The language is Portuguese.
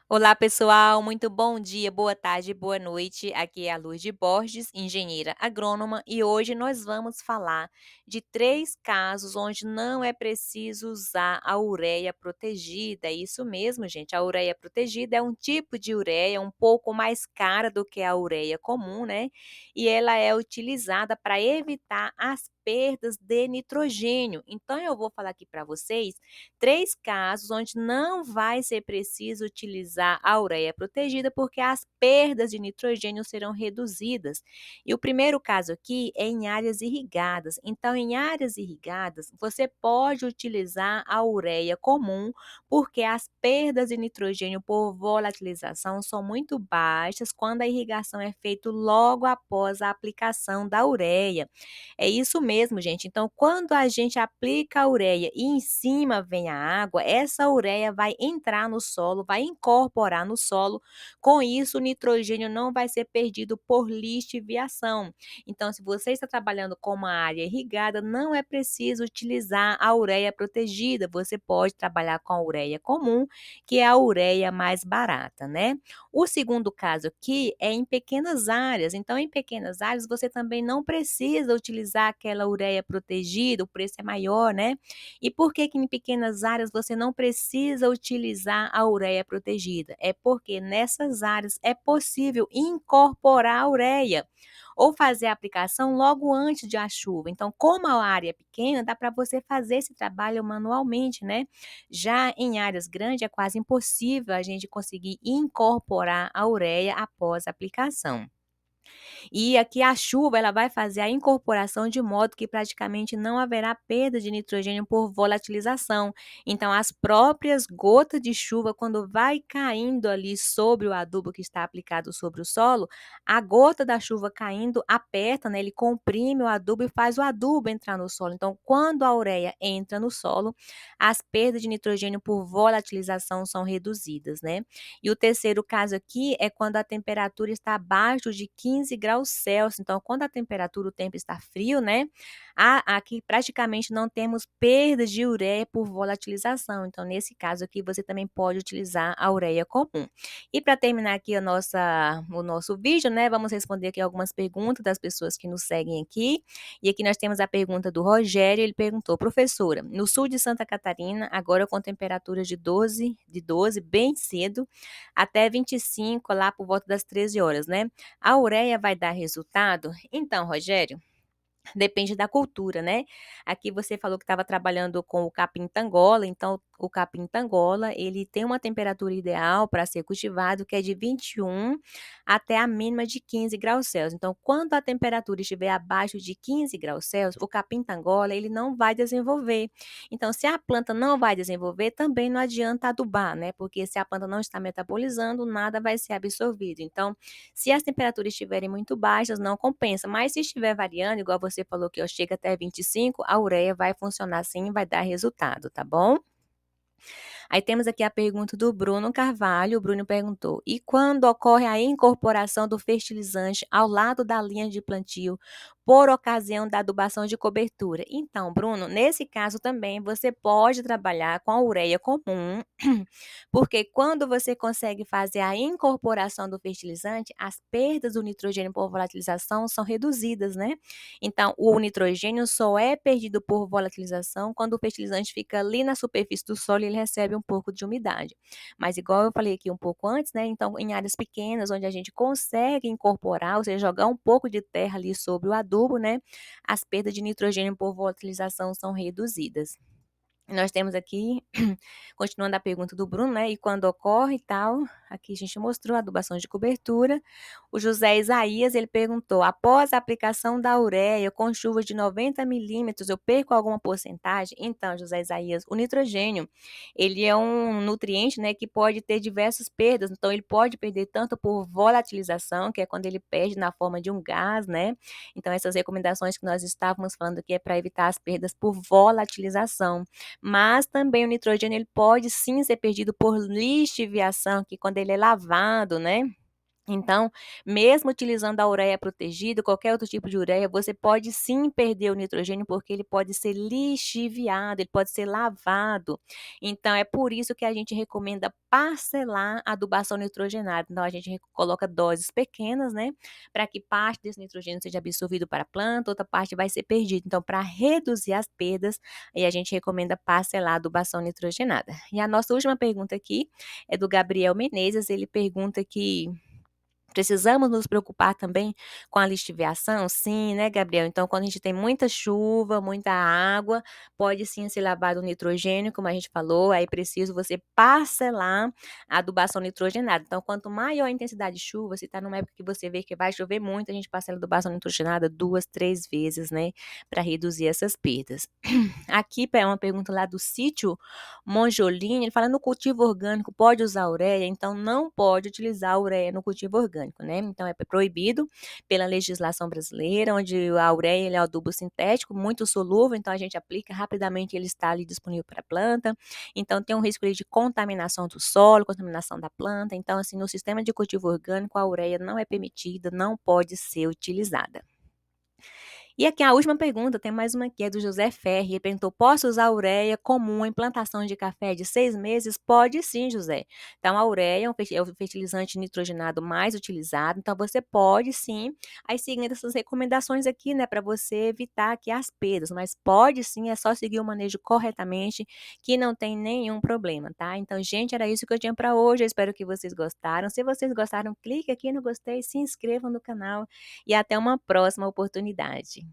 Olá, pessoal, muito bom dia, boa tarde, boa noite. Aqui é a Luz de Borges, engenheira agrônoma, e hoje nós vamos falar de 3 casos onde não é preciso usar a ureia protegida. É isso mesmo, gente. A ureia protegida é um tipo de ureia um pouco mais cara do que a ureia comum, né? E ela é utilizada para evitar as perdas de nitrogênio. Então, eu vou falar aqui para vocês 3 casos onde não vai ser preciso utilizar a ureia protegida, porque as perdas de nitrogênio serão reduzidas. E o primeiro caso aqui é em áreas irrigadas. Então, em áreas irrigadas, você pode utilizar a ureia comum, porque as perdas de nitrogênio por volatilização são muito baixas quando a irrigação é feita logo após a aplicação da ureia. É isso mesmo, gente. Então, quando a gente aplica a ureia e em cima vem a água, essa ureia vai entrar no solo, vai incorporar no solo. Com isso, o nitrogênio não vai ser perdido por lixiviação. Então, se você está trabalhando com uma área irrigada, não é preciso utilizar a ureia protegida. Você pode trabalhar com a ureia comum, que é a ureia mais barata, né? O segundo caso aqui é em pequenas áreas. Então, em pequenas áreas, você também não precisa utilizar aquela ureia protegida, o preço é maior, né? E por que que em pequenas áreas você não precisa utilizar a ureia protegida? É porque nessas áreas é possível incorporar a ureia ou fazer a aplicação logo antes de a chuva. Então, como a área é pequena, dá para você fazer esse trabalho manualmente, né? Já em áreas grandes é quase impossível a gente conseguir incorporar a ureia após a aplicação. E aqui a chuva ela vai fazer a incorporação de modo que praticamente não haverá perda de nitrogênio por volatilização. Então, as próprias gotas de chuva, quando vai caindo ali sobre o adubo que está aplicado sobre o solo, a gota da chuva caindo aperta, né, ele comprime o adubo e faz o adubo entrar no solo. Então, quando a ureia entra no solo, as perdas de nitrogênio por volatilização são reduzidas, né? E o terceiro caso aqui é quando a temperatura está abaixo de 15 graus Celsius. Então, quando a temperatura, o tempo está frio, né? Aqui praticamente não temos perdas de ureia por volatilização. Então, nesse caso aqui, você também pode utilizar a ureia comum. E para terminar aqui o nosso vídeo, né? Vamos responder aqui algumas perguntas das pessoas que nos seguem aqui. E aqui nós temos a pergunta do Rogério. Ele perguntou, professora, no sul de Santa Catarina, agora com temperaturas de 12 bem cedo, até 25 lá por volta das 13 horas, né. A ureia vai dar resultado? Então, Rogério, depende da cultura, né. Aqui você falou que estava trabalhando com o capim-tangola, então o capim-tangola, ele tem uma temperatura ideal para ser cultivado que é de 21 até a mínima de 15 graus Celsius. Então, quando a temperatura estiver abaixo de 15 graus Celsius, o capim-tangola, ele não vai desenvolver. Então, se a planta não vai desenvolver, também não adianta adubar, né, porque se a planta não está metabolizando, nada vai ser absorvido. Então, se as temperaturas estiverem muito baixas, não compensa, mas se estiver variando, igual você falou que ó, chega até 25, a ureia vai funcionar sim, vai dar resultado, tá bom? Aí temos aqui a pergunta do Bruno Carvalho. O Bruno perguntou: e quando ocorre a incorporação do fertilizante ao lado da linha de plantio, por ocasião da adubação de cobertura? Então, Bruno, nesse caso também você pode trabalhar com a ureia comum, porque quando você consegue fazer a incorporação do fertilizante, as perdas do nitrogênio por volatilização são reduzidas, né? Então, o nitrogênio só é perdido por volatilização quando o fertilizante fica ali na superfície do solo e ele recebe um pouco de umidade. Mas igual eu falei aqui um pouco antes, né? Então, em áreas pequenas onde a gente consegue incorporar, ou seja, jogar um pouco de terra ali sobre o adubo, né? As perdas de nitrogênio por volatilização são reduzidas. Nós temos aqui, continuando a pergunta do Bruno, né? E quando ocorre e tal, aqui a gente mostrou a adubação de cobertura. O José Isaías, ele perguntou: após a aplicação da ureia com chuvas de 90 milímetros, eu perco alguma porcentagem? Então, José Isaías, o nitrogênio, ele é um nutriente, né, que pode ter diversas perdas. Então, ele pode perder tanto por volatilização, que é quando ele perde na forma de um gás, né? Então, essas recomendações que nós estávamos falando aqui é para evitar as perdas por volatilização. Mas também o nitrogênio ele pode sim ser perdido por lixiviação, que quando ele é lavado, né? Então, mesmo utilizando a ureia protegida, qualquer outro tipo de ureia, você pode sim perder o nitrogênio, porque ele pode ser lixiviado, ele pode ser lavado. Então, é por isso que a gente recomenda parcelar a adubação nitrogenada. Então, a gente coloca doses pequenas, né, para que parte desse nitrogênio seja absorvido para a planta, outra parte vai ser perdida. Então, para reduzir as perdas, aí a gente recomenda parcelar a adubação nitrogenada. E a nossa última pergunta aqui é do Gabriel Menezes. Ele pergunta que precisamos nos preocupar também com a lixiviação? Sim, né, Gabriel? Então, quando a gente tem muita chuva, muita água, pode sim ser lavado o nitrogênio, como a gente falou, aí preciso você parcelar a adubação nitrogenada. Então, quanto maior a intensidade de chuva, se está numa época que você vê que vai chover muito, a gente parcela a adubação nitrogenada 2, 3 vezes, né, para reduzir essas perdas. Aqui é uma pergunta lá do sítio Monjolini, ele fala: "No cultivo orgânico pode usar ureia?". Então não pode utilizar ureia no cultivo orgânico, né, então é proibido pela legislação brasileira, onde a ureia ele é um adubo sintético muito solúvel, então a gente aplica rapidamente, ele está ali disponível para a planta, então tem um risco ali de contaminação do solo, contaminação da planta, então assim, no sistema de cultivo orgânico a ureia não é permitida, não pode ser utilizada. E aqui a última pergunta, tem mais uma aqui, é do José Ferri, ele perguntou: "Posso usar ureia comum em plantação de café de 6 meses?". Pode sim, José. Então a ureia é o fertilizante nitrogenado mais utilizado, então você pode sim, aí seguindo essas recomendações aqui, né, para você evitar aqui as perdas, mas pode sim, é só seguir o manejo corretamente, que não tem nenhum problema, tá. Então gente, era isso que eu tinha para hoje, eu espero que vocês gostaram. Se vocês gostaram, clique aqui no gostei, se inscrevam no canal e até uma próxima oportunidade.